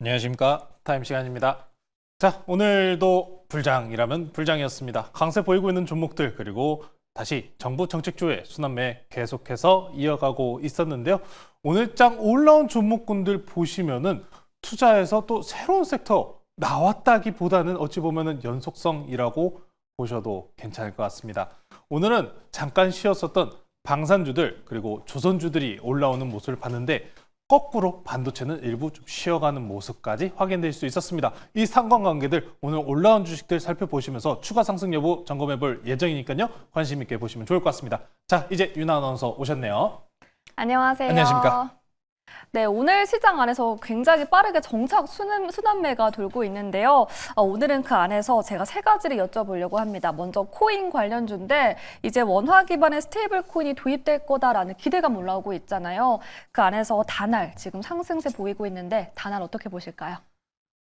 안녕하십니까. 타임 시간입니다. 자, 오늘도 불장이라면 불장이었습니다. 강세 보이고 있는 종목들 그리고 다시 정부 정책주의 순환매 계속해서 이어가고 있었는데요. 오늘 장 올라온 종목군들 보시면은 투자에서 또 새로운 섹터 나왔다기보다는 어찌 보면은 연속성이라고 보셔도 괜찮을 것 같습니다. 오늘은 잠깐 쉬었었던 방산주들 그리고 조선주들이 올라오는 모습을 봤는데 거꾸로 반도체는 일부 좀 쉬어가는 모습까지 확인될 수 있었습니다. 이 상관관계들 오늘 올라온 주식들 살펴보시면서 추가 상승 여부 점검해 볼 예정이니까요. 관심 있게 보시면 좋을 것 같습니다. 자, 이제 윤아 아나운서 오셨네요. 안녕하세요. 안녕하십니까. 네, 오늘 시장 안에서 굉장히 빠르게 정착 순환매가 돌고 있는데요. 오늘은 그 안에서 제가 세 가지를 여쭤보려고 합니다. 먼저 코인 관련주인데 이제 원화 기반의 스테이블 코인이 도입될 거다라는 기대감 올라오고 있잖아요. 그 안에서 다날 지금 상승세 보이고 있는데 다날 어떻게 보실까요?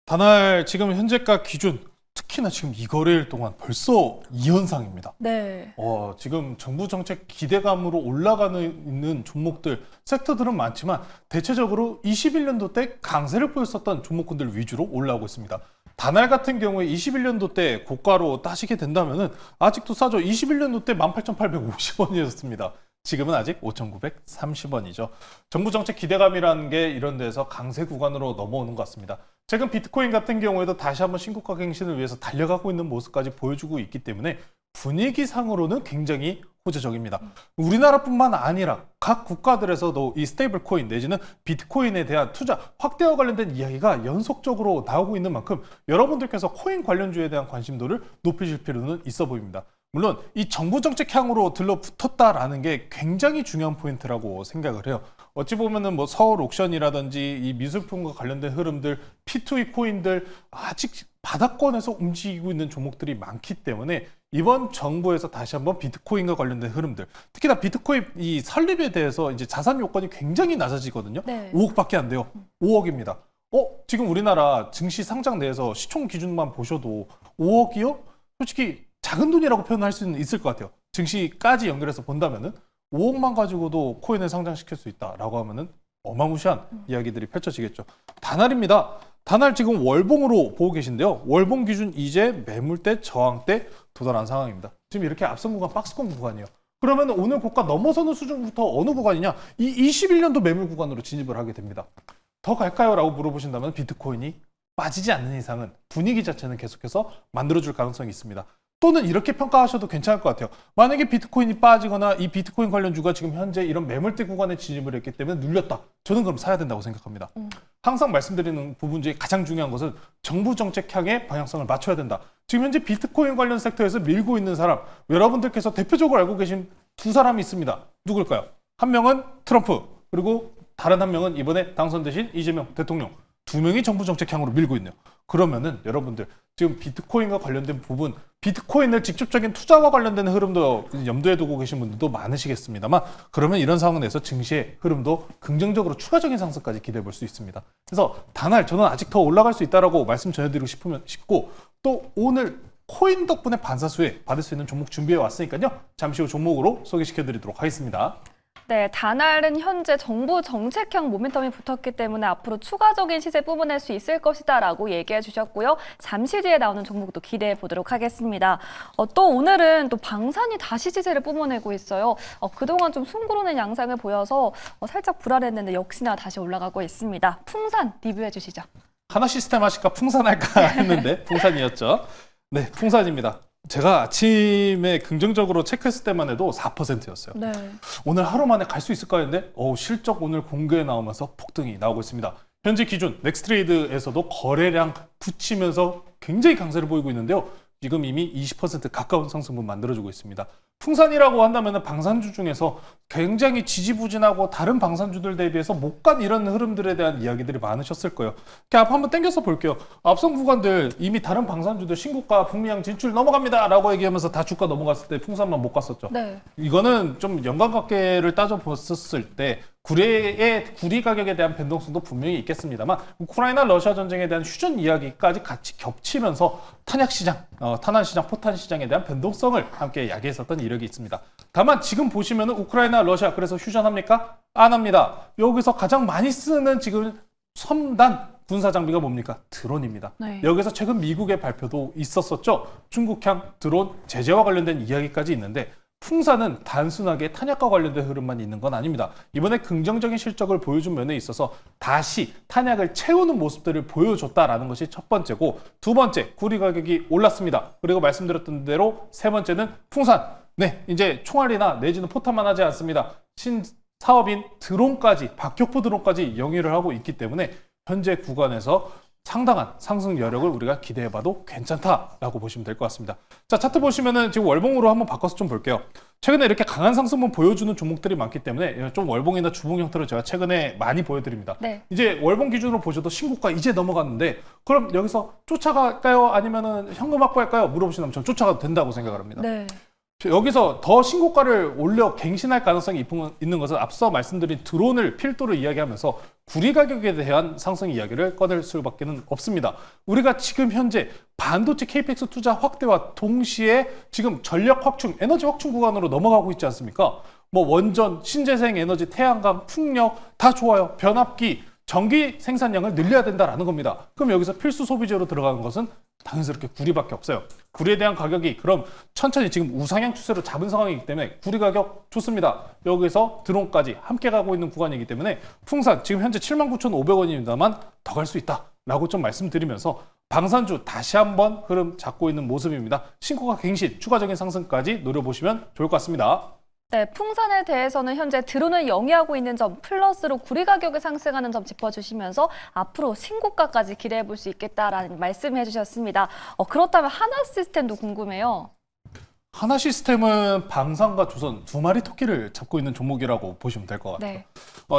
다날 지금 현재가 기준 특히나 지금 이 거래일 동안 벌써 2연상입니다. 네. 지금 정부 정책 기대감으로 올라가는 있는 종목들, 섹터들은 많지만 대체적으로 21년도 때 강세를 보였었던 종목군들 위주로 올라오고 있습니다. 다날 같은 경우에 21년도 때 고가로 따시게 된다면은 아직도 싸죠. 21년도 때 18,850원이었습니다. 지금은 아직 5,930원이죠. 정부 정책 기대감이라는 게 이런 데서 강세 구간으로 넘어오는 것 같습니다. 최근 비트코인 같은 경우에도 다시 한번 신고가 갱신을 위해서 달려가고 있는 모습까지 보여주고 있기 때문에 분위기상으로는 굉장히 호재적입니다. 우리나라뿐만 아니라 각 국가들에서도 이 스테이블 코인 내지는 비트코인에 대한 투자 확대와 관련된 이야기가 연속적으로 나오고 있는 만큼 여러분들께서 코인 관련주에 대한 관심도를 높이실 필요는 있어 보입니다. 물론 이 정부 정책 향으로 들러붙었다라는 게 굉장히 중요한 포인트라고 생각을 해요. 어찌 보면은 뭐 서울 옥션이라든지 이 미술품과 관련된 흐름들, P2E 코인들 아직 바닥권에서 움직이고 있는 종목들이 많기 때문에 이번 정부에서 다시 한번 비트코인과 관련된 흐름들, 특히나 비트코인 이 설립에 대해서 이제 자산 요건이 굉장히 낮아지거든요. 네. 5억밖에 안 돼요. 5억입니다. 지금 우리나라 증시 상장 내에서 시총 기준만 보셔도 5억이요? 솔직히 작은 돈이라고 표현할 수는 있을 것 같아요. 증시까지 연결해서 본다면은 5억만 가지고도 코인을 상장시킬 수 있다라고 하면은 어마무시한 이야기들이 펼쳐지겠죠. 다날입니다. 다날 지금 월봉으로 보고 계신데요. 월봉 기준 이제 매물대 저항대 도달한 상황입니다. 지금 이렇게 앞선 구간 박스권 구간이에요. 그러면 오늘 고가 넘어서는 수준부터 어느 구간이냐? 이 21년도 매물 구간으로 진입을 하게 됩니다. 더 갈까요? 라고 물어보신다면 비트코인이 빠지지 않는 이상은 분위기 자체는 계속해서 만들어줄 가능성이 있습니다. 또는 이렇게 평가하셔도 괜찮을 것 같아요. 만약에 비트코인이 빠지거나 이 비트코인 관련주가 지금 현재 이런 매물대 구간에 진입을 했기 때문에 눌렸다. 저는 그럼 사야 된다고 생각합니다. 항상 말씀드리는 부분 중에 가장 중요한 것은 정부 정책 향의 방향성을 맞춰야 된다. 지금 현재 비트코인 관련 섹터에서 밀고 있는 사람, 여러분들께서 대표적으로 알고 계신 두 사람이 있습니다. 누굴까요? 한 명은 트럼프, 그리고 다른 한 명은 이번에 당선되신 이재명 대통령. 두 명이 정부 정책 향으로 밀고 있네요. 그러면은 여러분들 지금 비트코인과 관련된 부분, 비트코인을 직접적인 투자와 관련된 흐름도 염두에 두고 계신 분들도 많으시겠습니다만 그러면 이런 상황에서 증시의 흐름도 긍정적으로 추가적인 상승까지 기대해 볼 수 있습니다. 그래서 단할 저는 아직 더 올라갈 수 있다라고 말씀 전해드리고 싶고 또 오늘 코인 덕분에 반사수혜 받을 수 있는 종목 준비해 왔으니까요. 잠시 후 종목으로 소개시켜 드리도록 하겠습니다. 네, 다날은 현재 정부 정책형 모멘텀이 붙었기 때문에 앞으로 추가적인 시세 뿜어낼 수 있을 것이다라고 얘기해 주셨고요. 잠시 뒤에 나오는 종목도 기대해 보도록 하겠습니다. 또 오늘은 또 방산이 다시 시세를 뿜어내고 있어요. 그동안 좀 숨고르는 양상을 보여서 살짝 불안했는데 역시나 다시 올라가고 있습니다. 풍산 리뷰해 주시죠. 하나 시스템 하실까 풍산할까 했는데 풍산이었죠. 네, 풍산입니다. 제가 아침에 긍정적으로 체크했을 때만 해도 4%였어요. 네. 오늘 하루 만에 갈 수 있을까 했는데 실적 오늘 공개에 나오면서 폭등이 나오고 있습니다. 현재 기준 넥스트레이드에서도 거래량 붙이면서 굉장히 강세를 보이고 있는데요. 지금 이미 20% 가까운 상승분 만들어주고 있습니다. 풍산이라고 한다면 방산주 중에서 굉장히 지지부진하고 다른 방산주들 대비해서 못 간 이런 흐름들에 대한 이야기들이 많으셨을 거예요. 앞 한번 당겨서 볼게요. 앞선 구간들 이미 다른 방산주들 신고가 북미양 진출 넘어갑니다 라고 얘기하면서 다 주가 넘어갔을 때 풍산만 못 갔었죠. 네. 이거는 좀 연관관계를 따져봤었을 때 구리 가격에 대한 변동성도 분명히 있겠습니다만 우크라이나 러시아 전쟁에 대한 휴전 이야기까지 같이 겹치면서 탄약시장, 탄환시장, 포탄시장에 대한 변동성을 함께 야기했었던 이력이 있습니다. 다만 지금 보시면 우크라이나, 러시아 그래서 휴전합니까? 안 합니다. 여기서 가장 많이 쓰는 지금 첨단 군사 장비가 뭡니까? 드론입니다. 네. 여기서 최근 미국의 발표도 있었었죠. 중국향 드론 제재와 관련된 이야기까지 있는데 풍사는 단순하게 탄약과 관련된 흐름만 있는 건 아닙니다. 이번에 긍정적인 실적을 보여준 면에 있어서 다시 탄약을 채우는 모습들을 보여줬다라는 것이 첫 번째고, 두 번째, 구리 가격이 올랐습니다. 그리고 말씀드렸던 대로 세 번째는 풍산. 네, 이제 총알이나 내지는 포탄만 하지 않습니다. 신사업인 드론까지, 박격포 드론까지 영위를 하고 있기 때문에 현재 구간에서 상당한 상승 여력을 우리가 기대해봐도 괜찮다라고 보시면 될 것 같습니다. 자, 차트 보시면은 지금 월봉으로 한번 바꿔서 좀 볼게요. 최근에 이렇게 강한 상승분 보여주는 종목들이 많기 때문에 좀 월봉이나 주봉 형태로 제가 최근에 많이 보여드립니다. 네. 이제 월봉 기준으로 보셔도 신고가 이제 넘어갔는데, 그럼 여기서 쫓아갈까요? 아니면은 현금 확보할까요? 물어보시면 전 쫓아가도 된다고 생각을 합니다. 네. 여기서 더 신고가를 올려 갱신할 가능성이 있는 것은 앞서 말씀드린 드론을 필두로 이야기하면서 구리 가격에 대한 상승 이야기를 꺼낼 수밖에 없습니다. 우리가 지금 현재 반도체 KPX 투자 확대와 동시에 지금 전력 확충, 에너지 확충 구간으로 넘어가고 있지 않습니까? 뭐 원전, 신재생 에너지, 태양광, 풍력 다 좋아요. 변압기, 전기 생산량을 늘려야 된다라는 겁니다. 그럼 여기서 필수 소비재로 들어가는 것은 당연스럽게 구리밖에 없어요. 구리에 대한 가격이 그럼 천천히 지금 우상향 추세로 잡은 상황이기 때문에 구리 가격 좋습니다. 여기서 드론까지 함께 가고 있는 구간이기 때문에 풍산 지금 현재 79,500원입니다만 더 갈 수 있다라고 좀 말씀드리면서 방산주 다시 한번 흐름 잡고 있는 모습입니다. 신고가 갱신, 추가적인 상승까지 노려보시면 좋을 것 같습니다. 네, 풍산에 대해서는 현재 드론을 영위하고 있는 점 플러스로 구리 가격이 상승하는 점 짚어주시면서 앞으로 신고가까지 기대해 볼 수 있겠다라는 말씀해 주셨습니다. 그렇다면 하나시스템도 궁금해요. 하나시스템은 방산과 조선 두 마리 토끼를 잡고 있는 종목이라고 보시면 될 것 같아요. 네.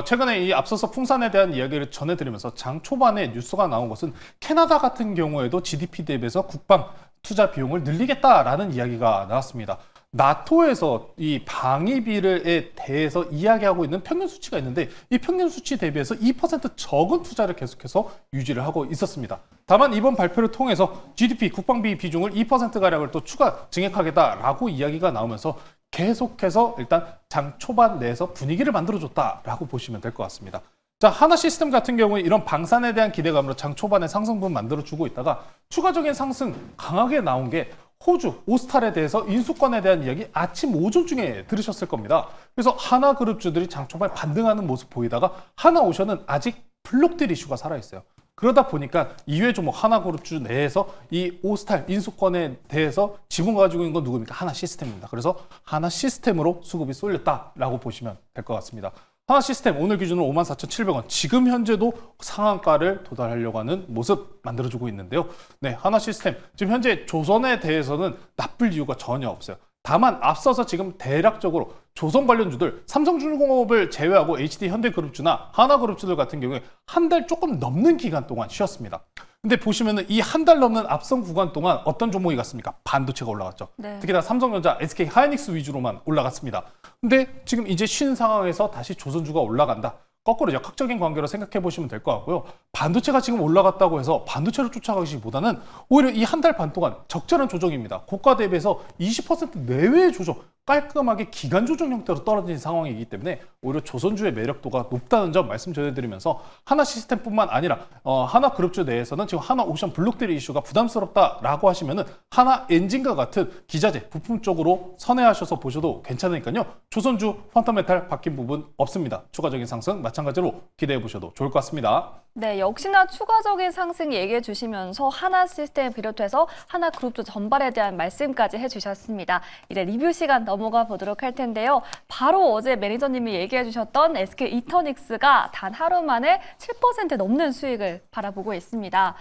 최근에 이 앞서서 풍산에 대한 이야기를 전해드리면서 장 초반에 뉴스가 나온 것은 캐나다 같은 경우에도 GDP 대비해서 국방 투자 비용을 늘리겠다라는 이야기가 나왔습니다. 나토에서 이 방위비에 대해서 이야기하고 있는 평균 수치가 있는데 이 평균 수치 대비해서 2% 적은 투자를 계속해서 유지를 하고 있었습니다. 다만 이번 발표를 통해서 GDP 국방비 비중을 2%가량을 또 추가 증액하겠다라고 이야기가 나오면서 계속해서 일단 장 초반 내에서 분위기를 만들어줬다라고 보시면 될 것 같습니다. 자, 하나시스템 같은 경우에 이런 방산에 대한 기대감으로 장 초반에 상승분 만들어주고 있다가 추가적인 상승 강하게 나온 게 호주, 오스탈에 대해서 인수권에 대한 이야기 아침 오전중에 들으셨을 겁니다. 그래서 하나그룹주들이 장 초반에 반등하는 모습 보이다가 하나오션은 아직 블록딜 이슈가 살아있어요. 그러다 보니까 이외 종목 하나그룹주 내에서 이 오스탈 인수권에 대해서 지분 가지고 있는 건 누굽니까? 하나시스템입니다. 그래서 하나시스템으로 수급이 쏠렸다라고 보시면 될 것 같습니다. 하나시스템 오늘 기준으로 54,700원, 지금 현재도 상한가를 도달하려고 하는 모습 만들어주고 있는데요. 네, 하나시스템 지금 현재 조선에 대해서는 나쁠 이유가 전혀 없어요. 다만 앞서서 지금 대략적으로 조선 관련주들 삼성중공업을 제외하고 HD 현대그룹주나 하나그룹주들 같은 경우에 한 달 조금 넘는 기간 동안 쉬었습니다. 근데 보시면은 이 한 달 넘는 앞선 구간 동안 어떤 종목이 갔습니까? 반도체가 올라갔죠. 네. 특히나 삼성전자, SK 하이닉스 위주로만 올라갔습니다. 근데 지금 이제 쉰 상황에서 다시 조선주가 올라간다. 거꾸로 역학적인 관계로 생각해 보시면 될 것 같고요. 반도체가 지금 올라갔다고 해서 반도체로 쫓아가기보다는 오히려 이 한 달 반 동안 적절한 조정입니다. 고가 대비해서 20% 내외의 조정, 깔끔하게 기간 조정 형태로 떨어진 상황이기 때문에 오히려 조선주의 매력도가 높다는 점 말씀 전해드리면서 하나시스템뿐만 아니라 하나그룹주 내에서는 지금 하나오션 블록딜 이슈가 부담스럽다라고 하시면은 하나엔진과 같은 기자재 부품 쪽으로 선회하셔서 보셔도 괜찮으니까요. 조선주 펀더멘탈 바뀐 부분 없습니다. 추가적인 상승 마찬가지로 기대해 보셔도 좋을 것 같습니다. 네, 역시나 추가적인 상승 얘기해 주시면서 하나시스템 비롯해서 하나그룹주 전반에 대한 말씀까지 해주셨습니다. 이제 리뷰 시간 넘어가 보도록 할 텐데요. 바로 어제 매니저님이 얘기해 주셨던 SK 이터닉스가 단 하루 만에 7% 넘는 수익을 바라보고 있습니다.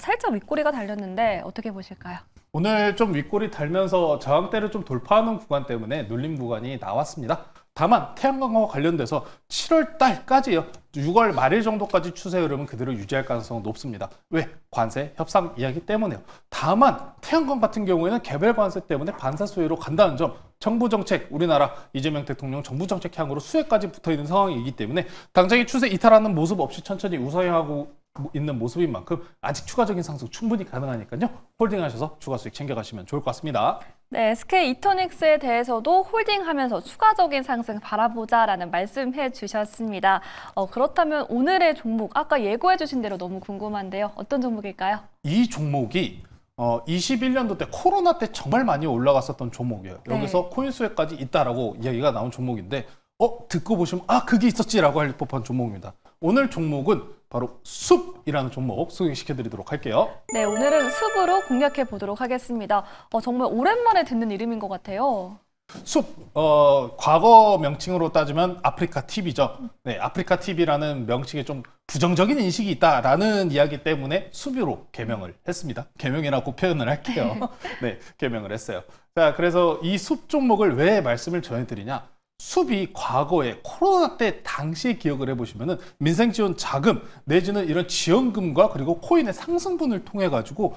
살짝 윗꼬리가 달렸는데 어떻게 보실까요? 오늘 좀 윗골이 달면서 저항대를 좀 돌파하는 구간 때문에 눌림 구간이 나왔습니다. 다만 태양광과 관련돼서 7월 달까지요. 6월 말일 정도까지 추세 흐름은 그대로 유지할 가능성은 높습니다. 왜? 관세 협상 이야기 때문에요. 다만 태양광 같은 경우에는 개별 관세 때문에 반사수혜로 간다는 점, 정부 정책, 우리나라 이재명 대통령 정부 정책 향으로 수혜까지 붙어있는 상황이기 때문에 당장의 추세 이탈하는 모습 없이 천천히 우상향하고 있는 모습인 만큼 아직 추가적인 상승 충분히 가능하니까요. 홀딩하셔서 추가 수익 챙겨가시면 좋을 것 같습니다. 네, SK 이터닉스에 대해서도 홀딩하면서 추가적인 상승 바라보자라는 말씀해 주셨습니다. 그렇다면 오늘의 종목, 아까 예고해 주신 대로 너무 궁금한데요. 어떤 종목일까요? 이 종목이 21년도 때 코로나 때 정말 많이 올라갔었던 종목이에요. 네. 여기서 코인 수혜까지 있다라고 이야기가 나온 종목인데 듣고 보시면 그게 있었지라고 할 법한 종목입니다. 오늘 종목은 바로 숲이라는 종목 소개시켜드리도록 할게요. 네, 오늘은 숲으로 공략해 보도록 하겠습니다. 정말 오랜만에 듣는 이름인 것 같아요. 숲, 과거 명칭으로 따지면 아프리카 TV죠. 네, 아프리카 TV라는 명칭에 좀 부정적인 인식이 있다라는 이야기 때문에 숲으로 개명을 했습니다. 개명이라고 표현을 할게요. 네, 개명을 했어요. 자, 그래서 이 숲 종목을 왜 말씀을 전해드리냐? 숲이 과거에 코로나 때 당시의 기억을 해보시면은 민생지원 자금 내지는 이런 지원금과 그리고 코인의 상승분을 통해 가지고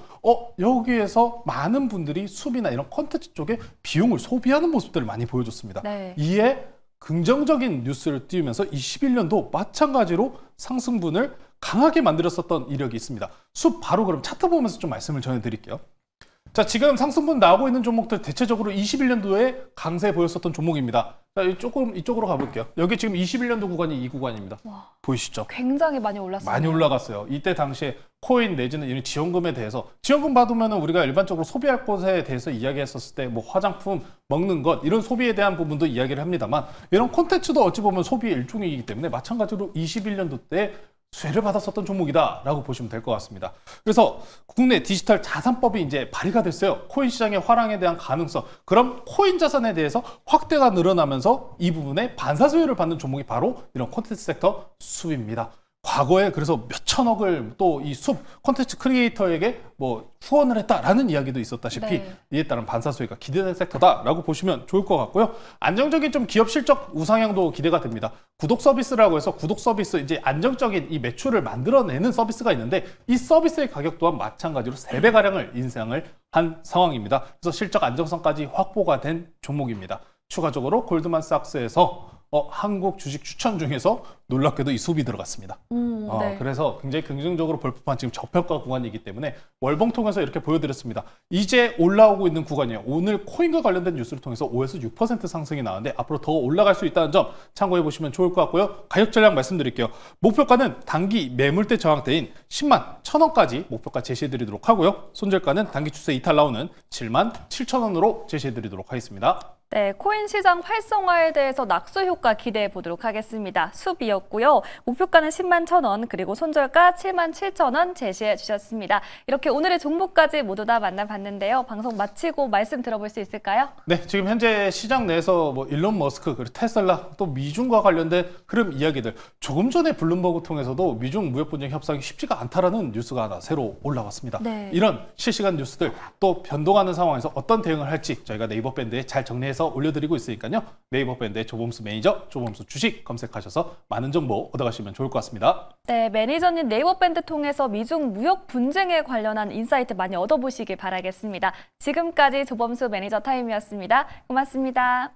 여기에서 많은 분들이 숲이나 이런 콘텐츠 쪽에 비용을 소비하는 모습들을 많이 보여줬습니다. 네. 이에 긍정적인 뉴스를 띄우면서 21년도 마찬가지로 상승분을 강하게 만들었었던 이력이 있습니다. 숲 바로 그럼 차트 보면서 좀 말씀을 전해드릴게요. 자, 지금 상승분 나오고 있는 종목들 대체적으로 21년도에 강세 보였었던 종목입니다. 자, 조금 이쪽으로 가볼게요. 여기 지금 21년도 구간이 이 구간입니다. 와, 보이시죠? 굉장히 많이 올랐어요. 많이 올라갔어요. 이때 당시에 코인 내지는 이런 지원금에 대해서 지원금 받으면 우리가 일반적으로 소비할 것에 대해서 이야기했었을 때 뭐 화장품, 먹는 것 이런 소비에 대한 부분도 이야기를 합니다만 이런 콘텐츠도 어찌 보면 소비의 일종이기 때문에 마찬가지로 21년도 때 수혜를 받았었던 종목이다라고 보시면 될 것 같습니다. 그래서 국내 디지털 자산법이 이제 발의가 됐어요. 코인 시장의 활황에 대한 가능성. 그럼 코인 자산에 대해서 확대가 늘어나면서 이 부분에 반사수혜를 받는 종목이 바로 이런 콘텐츠 섹터 숲입니다. 과거에 그래서 몇 천억을 또 이 숲 콘텐츠 크리에이터에게 뭐 후원을 했다라는 이야기도 있었다시피 네. 이에 따른 반사수혜가 기대된 섹터다라고 보시면 좋을 것 같고요. 안정적인 좀 기업 실적 우상향도 기대가 됩니다. 구독 서비스라고 해서 구독 서비스 이제 안정적인 이 매출을 만들어내는 서비스가 있는데 이 서비스의 가격 또한 마찬가지로 3배가량을 인상을 한 상황입니다. 그래서 실적 안정성까지 확보가 된 종목입니다. 추가적으로 골드만삭스에서 한국 주식 추천 중에서 놀랍게도 이 숲이 들어갔습니다. 네. 그래서 굉장히 긍정적으로 볼 법한 지금 저평가 구간이기 때문에 월봉 통해서 이렇게 보여드렸습니다. 이제 올라오고 있는 구간이에요. 오늘 코인과 관련된 뉴스를 통해서 5에서 6% 상승이 나왔는데 앞으로 더 올라갈 수 있다는 점 참고해 보시면 좋을 것 같고요. 가격 전략 말씀드릴게요. 목표가는 단기 매물대 저항대인 10만 1,000원까지 목표가 제시해 드리도록 하고요. 손절가는 단기 추세 이탈 나오는 7만 7,000원으로 제시해 드리도록 하겠습니다. 네, 코인 시장 활성화에 대해서 낙수 효과 기대해 보도록 하겠습니다. 숲이었고요. 목표가는 10만 1,000원, 그리고 손절가 7만 7,000원 제시해 주셨습니다. 이렇게 오늘의 종목까지 모두 다 만나봤는데요. 방송 마치고 말씀 들어볼 수 있을까요? 네, 지금 현재 시장 내에서 뭐 일론 머스크, 그리고 테슬라, 또 미중과 관련된 흐름 이야기들 조금 전에 블룸버그 통해서도 미중 무역 분쟁 협상이 쉽지가 않다라는 뉴스가 하나 새로 올라왔습니다. 네. 이런 실시간 뉴스들 또 변동하는 상황에서 어떤 대응을 할지 저희가 네이버 밴드에 잘 정리해서 올려드리고 있으니까요. 네이버 밴드에 조범수 매니저, 조범수 주식 검색하셔서 많은 정보 얻어가시면 좋을 것 같습니다. 네, 매니저님 네이버 밴드 통해서 미중 무역 분쟁에 관련한 인사이트 많이 얻어보시길 바라겠습니다. 지금까지 조범수 매니저 타임이었습니다. 고맙습니다.